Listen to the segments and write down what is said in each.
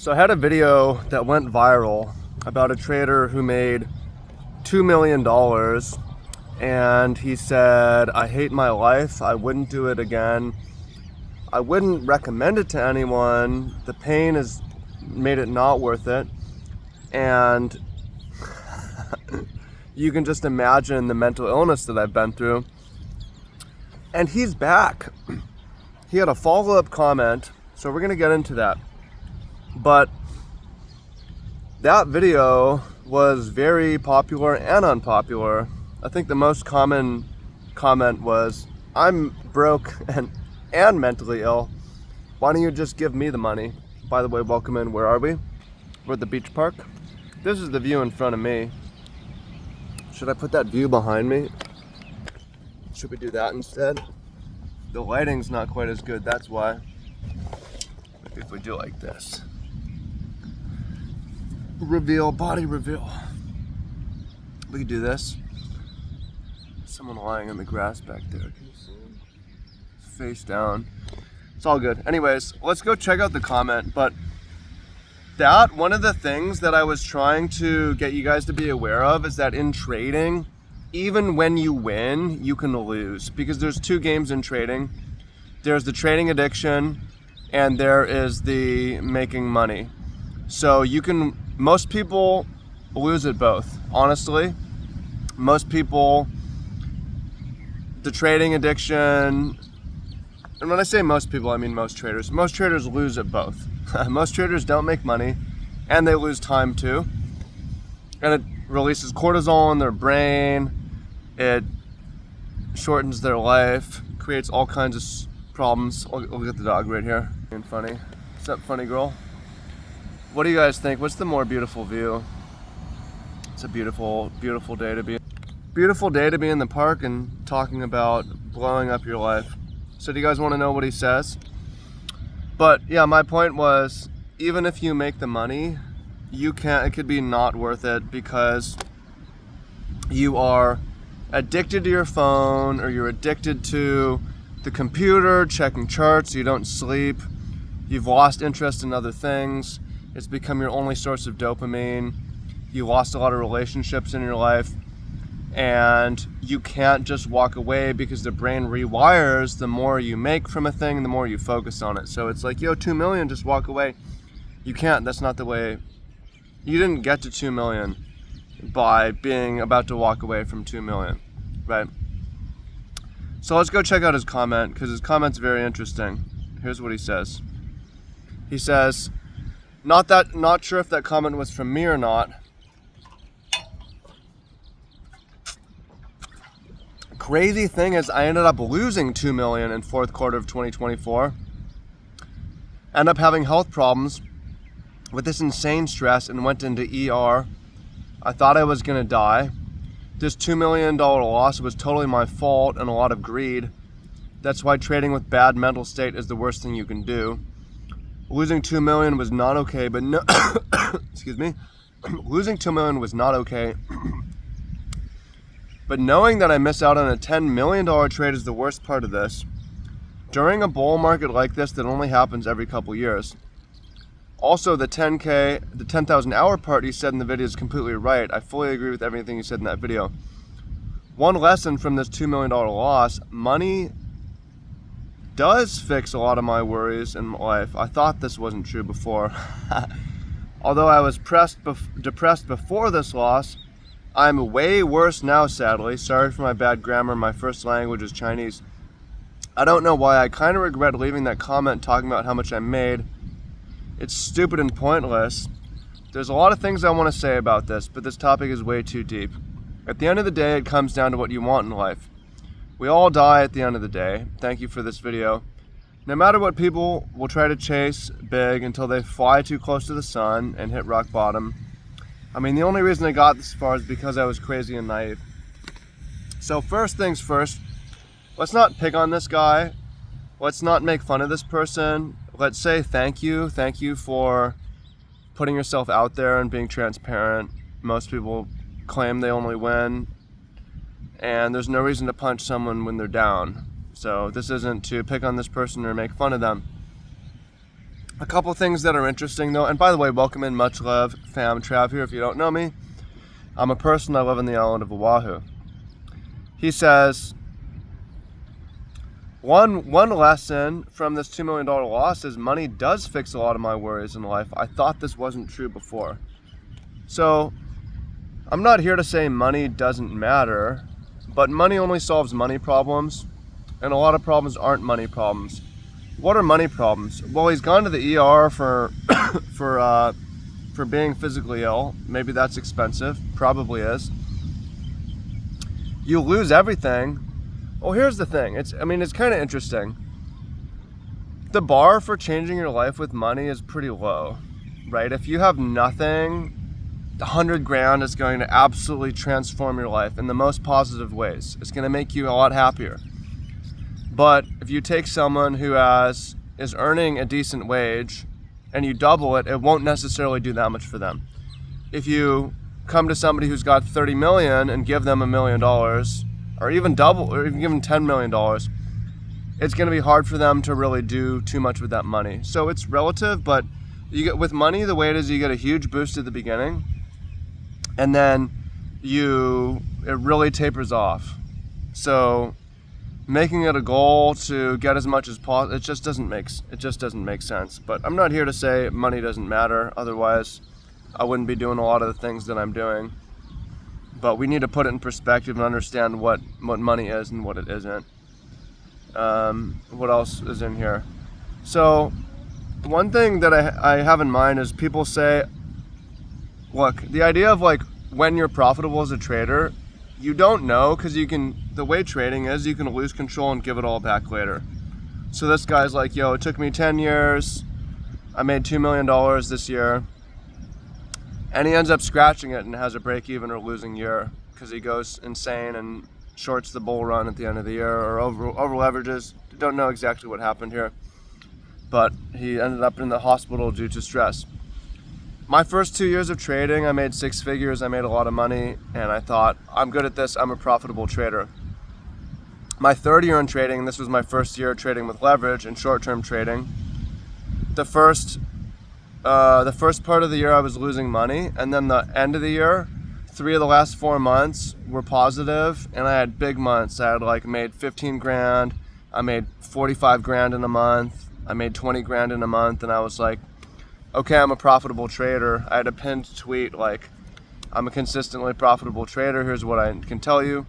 So I had a video that went viral about a trader who made $2 million, and he said, I hate my life, I wouldn't do it again, I wouldn't recommend it to anyone, the pain has made it not worth it. And you can just imagine the mental illness that I've been through. And he's back. He had a follow-up comment, so we're gonna get into that. But that video was very popular and unpopular. I think the most common comment was, I'm broke and mentally ill. Why don't you just give me the money? By the way, welcome in. Where are we? We're at the beach park. This is the view in front of me. Should I put that view behind me? Should we do that instead? The lighting's not quite as good, that's why. Maybe if we do like this. Reveal, body reveal. We could do this. Someone lying in the grass back there. Can you see him? Face down. It's all good. Anyways, let's go check out the comment. But one of the things that I was trying to get you guys to be aware of is that in trading, even when you win, you can lose, because there's two games in trading. There's the trading addiction and there is the making money. So most people lose at both, honestly. Most people, the trading addiction, and when I say most people, I mean most traders lose at both. Most traders don't make money and they lose time too. And it releases cortisol in their brain. It shortens their life, creates all kinds of problems. Look at the dog right here. Being funny. What's up, funny girl? What do you guys think? What's the more beautiful view? It's a beautiful, beautiful day to be. Beautiful day to be in the park and talking about blowing up your life. So do you guys want to know what he says? But yeah, my point was, even if you make the money, it could be not worth it, because you are addicted to your phone, or you're addicted to the computer, checking charts, you don't sleep, you've lost interest in other things, it's become your only source of dopamine, you lost a lot of relationships in your life, and you can't just walk away, because the brain rewires the more you make from a thing, the more you focus on it. So it's like, yo, 2 million, just walk away. You can't, that's not the way. You didn't get to 2 million by being about to walk away from 2 million, right? So let's go check out his comment, because his comment's very interesting. Here's what he says. He says, not sure if that comment was from me or not. Crazy thing is, I ended up losing 2 million in fourth quarter of 2024. Ended up having health problems with this insane stress and went into ER. I thought I was gonna die. This $2 million loss was totally my fault and a lot of greed. That's why trading with bad mental state is the worst thing you can do. Losing 2 million was not okay, but no, excuse me. Losing 2 million was not okay. But knowing that I miss out on a $10 million trade is the worst part of this. During a bull market like this that only happens every couple years. Also, the 10,000 hour part he said in the video is completely right. I fully agree with everything he said in that video. One lesson from this $2 million loss, money does fix a lot of my worries in life. I thought this wasn't true before. Although I was depressed before this loss, I'm way worse now, sadly. Sorry for my bad grammar. My first language is Chinese. I don't know why. I kind of regret leaving that comment talking about how much I made. It's stupid and pointless. There's a lot of things I want to say about this, but this topic is way too deep. At the end of the day, it comes down to what you want in life. We all die at the end of the day. Thank you for this video. No matter what, people will try to chase big until they fly too close to the sun and hit rock bottom. I mean, the only reason I got this far is because I was crazy and naive. So first things first, let's not pick on this guy. Let's not make fun of this person. Let's say thank you. Thank you for putting yourself out there and being transparent. Most people claim they only win, and there's no reason to punch someone when they're down. So this isn't to pick on this person or make fun of them. A couple things that are interesting though, and by the way, welcome in, much love, fam. Trav here. If you don't know me, I'm a person. I live in the island of Oahu. He says, one lesson from this $2 million loss is money does fix a lot of my worries in life. I thought this wasn't true before. So I'm not here to say money doesn't matter, but money only solves money problems, and a lot of problems aren't money problems. What are money problems? Well, he's gone to the ER for for being physically ill. Maybe that's expensive. Probably is. You lose everything. Well, here's the thing. It's kind of interesting. The bar for changing your life with money is pretty low, right? If you have nothing, 100 grand is going to absolutely transform your life in the most positive ways. It's going to make you a lot happier. But if you take someone who is earning a decent wage and you double it, it won't necessarily do that much for them. If you come to somebody who's got 30 million and give them $1 million, or even double, or even give them $10 million, it's going to be hard for them to really do too much with that money. So it's relative, but with money, the way it is, you get a huge boost at the beginning, and then it really tapers off. So making it a goal to get as much as possible, it just doesn't make sense. But I'm not here to say money doesn't matter. Otherwise, I wouldn't be doing a lot of the things that I'm doing. But we need to put it in perspective and understand what money is and what it isn't. What else is in here? So one thing that I have in mind is people say, look, the idea of like when you're profitable as a trader, you don't know, because the way trading is, you can lose control and give it all back later. So this guy's like, yo, it took me 10 years. I made $2 million this year. And he ends up scratching it and has a break even or losing year because he goes insane and shorts the bull run at the end of the year or over leverages. Don't know exactly what happened here, but he ended up in the hospital due to stress. My first 2 years of trading, I made 6 figures. I made a lot of money, and I thought, I'm good at this. I'm a profitable trader. My third year in trading, this was my first year trading with leverage and short-term trading. The first part of the year I was losing money, and then the end of the year, 3 of the last 4 months were positive, and I had big months. I had made 15 grand, I made 45 grand in a month, I made 20 grand in a month, and I was like, okay, I'm a profitable trader. I had a pinned tweet like, I'm a consistently profitable trader, here's what I can tell you.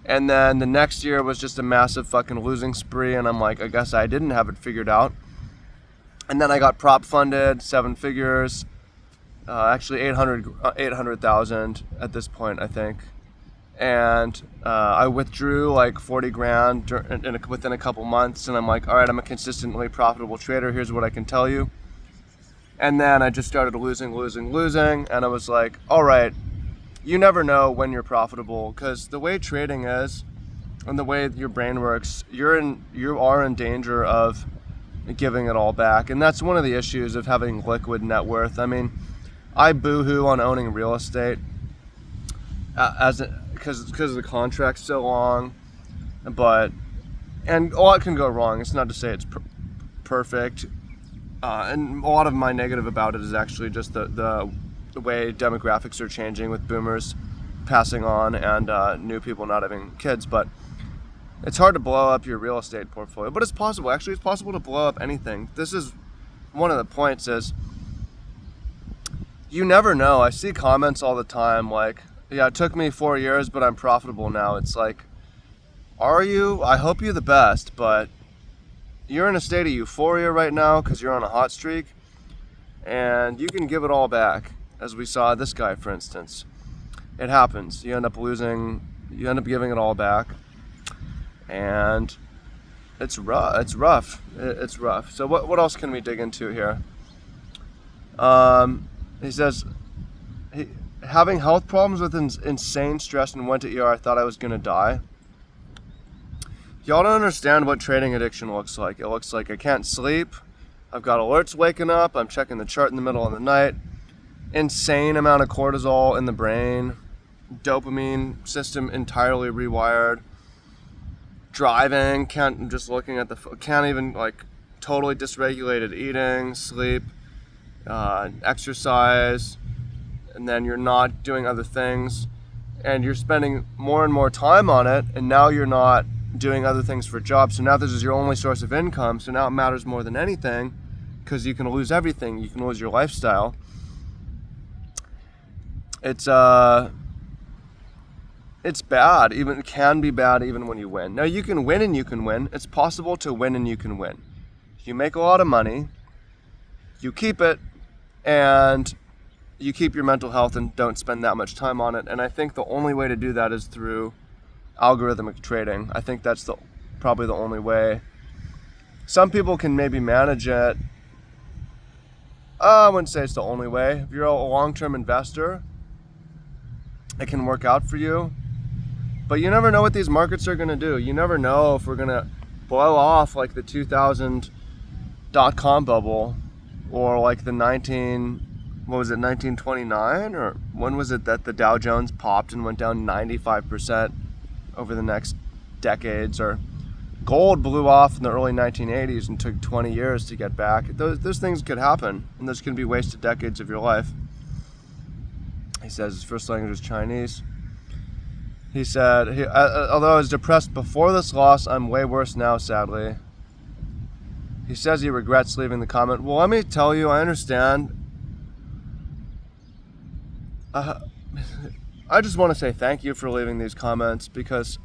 And then the next year was just a massive fucking losing spree, and I'm like, I guess I didn't have it figured out. And then I got prop funded, 7 figures, actually 800,000 at this point, I think. And I withdrew like 40 grand within a couple months, and I'm like, all right, I'm a consistently profitable trader, here's what I can tell you. And then I just started losing, and I was like, all right, you never know when you're profitable, because the way trading is and the way your brain works, you are in danger of giving it all back. And that's one of the issues of having liquid net worth. I mean, I boo-hoo on owning real estate because the contract's so long, and a lot can go wrong. It's not to say it's perfect. And a lot of my negative about it is actually just the way demographics are changing with boomers passing on and new people not having kids. But it's hard to blow up your real estate portfolio, but it's possible. Actually, it's possible to blow up anything. This is one of the points is you never know. I see comments all the time like, yeah, it took me 4 years, but I'm profitable now. It's like, are you? I hope you're the best, but you're in a state of euphoria right now because you're on a hot streak, and you can give it all back, as we saw this guy, for instance. It happens. You end up giving it all back, and it's rough. It's rough. So what else can we dig into here? He says, having health problems with insane stress and went to ER. I thought I was gonna die. Y'all don't understand what trading addiction looks like. It looks like I can't sleep. I've got alerts waking up. I'm checking the chart in the middle of the night. Insane amount of cortisol in the brain. Dopamine system entirely rewired. Driving, can't even totally dysregulated eating, sleep, exercise, and then you're not doing other things, and you're spending more and more time on it, and now you're not doing other things for jobs. So now this is your only source of income, so now it matters more than anything, because you can lose everything. You can lose your lifestyle. It's bad. It can be bad even when you win. Now you can win and you can win. It's possible to win and you can win. You make a lot of money, you keep it, and you keep your mental health and don't spend that much time on it. And I think the only way to do that is through algorithmic trading. I think that's probably the only way. Some people can maybe manage it. I wouldn't say it's the only way. If you're a long-term investor, it can work out for you. But you never know what these markets are going to do. You never know if we're going to blow off like the 2000 dot-com bubble, or like the 1929, or when was it that the Dow Jones popped and went down 95% over the next decades, or gold blew off in the early 1980s and took 20 years to get back. Those things could happen, and those can be wasted decades of your life. He says his first language is Chinese. He said, although I was depressed before this loss, I'm way worse now, sadly. He says he regrets leaving the comment. Well, let me tell you, I understand. I just want to say thank you for leaving these comments, because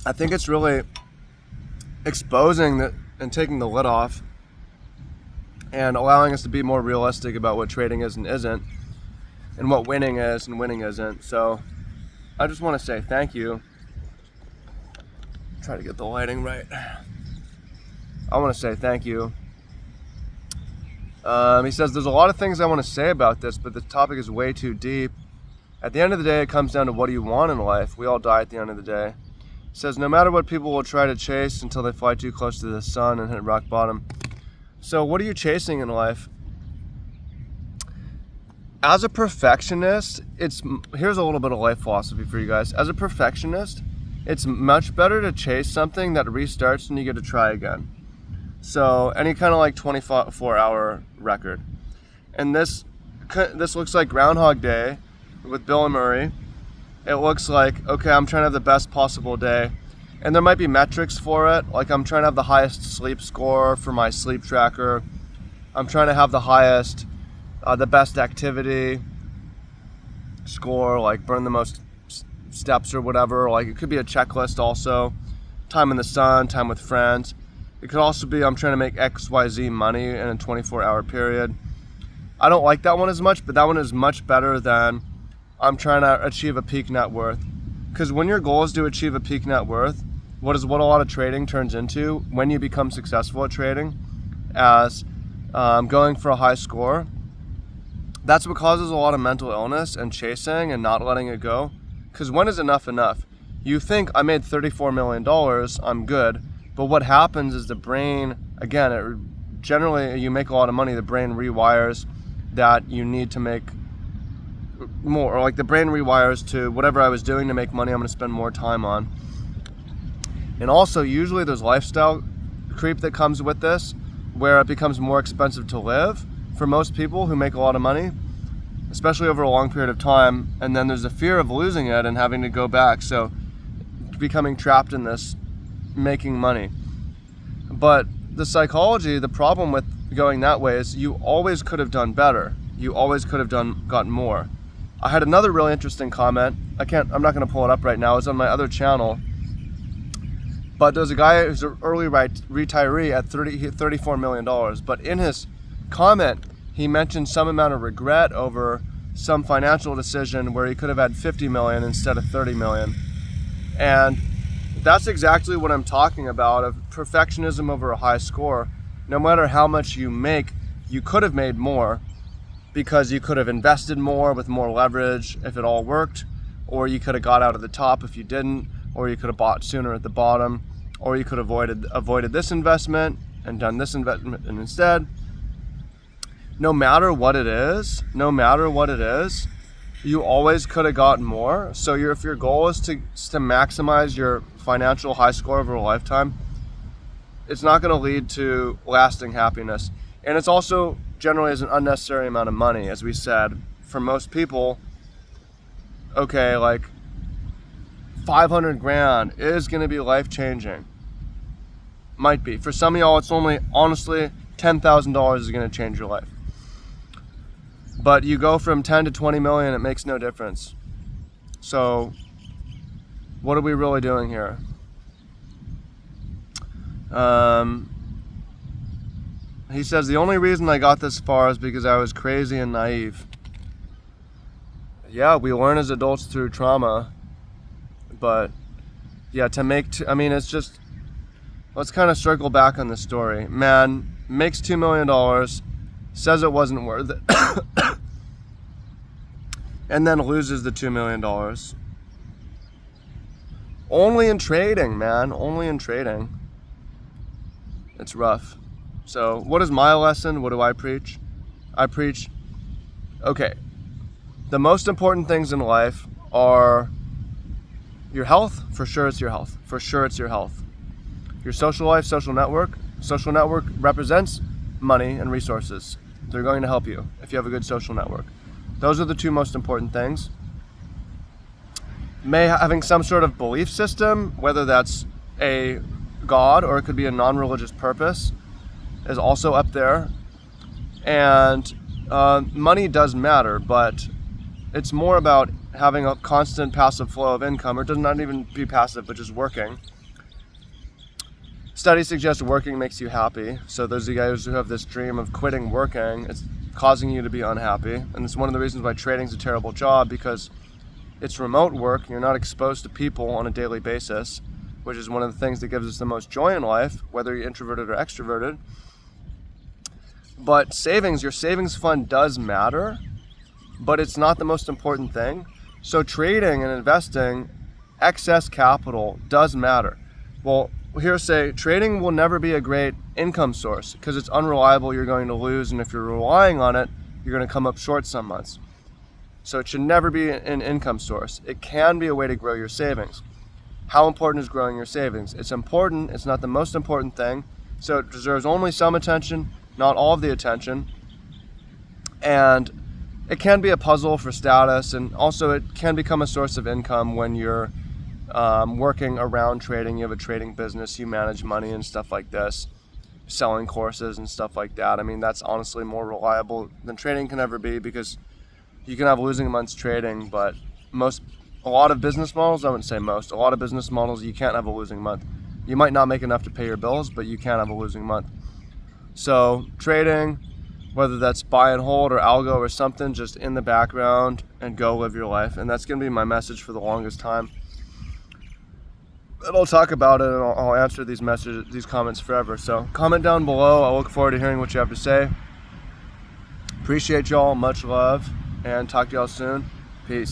I think it's really exposing that and taking the lid off and allowing us to be more realistic about what trading is and isn't, and what winning is and winning isn't. So I just want to say thank you. Try to get the lighting right. I want to say thank you. He says, there's a lot of things I want to say about this, but the topic is way too deep. At the end of the day, it comes down to what do you want in life. We all die at the end of the day. He says, no matter what, people will try to chase until they fly too close to the sun and hit rock bottom. So what are you chasing in life? As a perfectionist, here's a little bit of life philosophy for you guys. As a perfectionist, it's much better to chase something that restarts and you get to try again. So any kind of like 24-hour record. And this looks like Groundhog Day with Bill and Murray. It looks like, okay, I'm trying to have the best possible day. And there might be metrics for it. Like I'm trying to have the highest sleep score for my sleep tracker. I'm trying to have the highest, the best activity score, like burn the most steps or whatever. Like it could be a checklist also. Time in the sun, time with friends. It could also be I'm trying to make XYZ money in a 24-hour period. I don't like that one as much, but that one is much better than I'm trying to achieve a peak net worth. Because when your goal is to achieve a peak net worth, what a lot of trading turns into when you become successful at trading as going for a high score, that's what causes a lot of mental illness and chasing and not letting it go. Because when is enough enough? You think I made $34 million, I'm good. But what happens is the brain, again, generally you make a lot of money, the brain rewires that you need to make more, or like the brain rewires to whatever I was doing to make money, I'm going to spend more time on. And also usually there's lifestyle creep that comes with this, where it becomes more expensive to live for most people who make a lot of money, especially over a long period of time. And then there's a fear of losing it and having to go back. So becoming trapped in this making money. But the psychology, the problem with going that way is you always could have done better. You always could have gotten more. I had another really interesting comment. I'm not going to pull it up right now. It's on my other channel. But there's a guy who's an early retiree at $34 million. But in his comment, he mentioned some amount of regret over some financial decision where he could have had 50 million instead of 30 million. And that's exactly what I'm talking about, of perfectionism over a high score. No matter how much you make, you could have made more because you could have invested more with more leverage if it all worked, or you could have got out of the top if you didn't, or you could have bought sooner at the bottom, or you could have avoided this investment and done this investment instead. No matter what it is, you always could have gotten more. So if your goal is to maximize your financial high score over a lifetime, it's not going to lead to lasting happiness. And it's also generally is an unnecessary amount of money, as we said. For most people, okay, like 500 grand is going to be life-changing. Might be. For some of y'all, it's only, honestly, $10,000 is going to change your life. But you go from 10 to 20 million, it makes no difference. So what are we really doing here? He says, the only reason I got this far is because I was crazy and naive. Yeah, we learn as adults through trauma. But yeah, it's just, let's kind of circle back on the story. Man makes $2 million, says it wasn't worth it, and then loses the $2 million. Only in trading, man, only in trading. It's rough. So what is my lesson? What do I preach? I preach, okay, the most important things in life are your health. For sure it's your health. For sure it's your health. Your social life, social network. Social network represents money and resources. They're going to help you if you have a good social network. Those are the two most important things. Having some sort of belief system, whether that's a God or it could be a non-religious purpose, is also up there. And money does matter, but it's more about having a constant passive flow of income, or it does not even be passive, but just working. Studies suggest working makes you happy. So those of you guys who have this dream of quitting working, it's causing you to be unhappy. And it's one of the reasons why trading is a terrible job, because it's remote work. You're not exposed to people on a daily basis, which is one of the things that gives us the most joy in life, whether you're introverted or extroverted. But savings, your savings fund does matter, but it's not the most important thing. So trading and investing, excess capital does matter. Well, trading will never be a great income source because it's unreliable. You're going to lose, and if you're relying on it, you're going to come up short some months. So it should never be an income source. It can be a way to grow your savings. How important is growing your savings? It's important. It's not the most important thing. So it deserves only some attention, not all of the attention. And it can be a puzzle for status, and also it can become a source of income when you're working around trading. You have a trading business, you manage money and stuff like this, selling courses and stuff like that. I mean, that's honestly more reliable than trading can ever be, because you can have losing months trading, but a lot of business models, I wouldn't say most, a lot of business models, you can't have a losing month. You might not make enough to pay your bills, but you can't have a losing month. So trading, whether that's buy and hold or algo or something, just in the background and go live your life. And that's going to be my message for the longest time. And I'll talk about it, and I'll answer these comments forever. So comment down below. I look forward to hearing what you have to say. Appreciate y'all. Much love. And talk to y'all soon. Peace.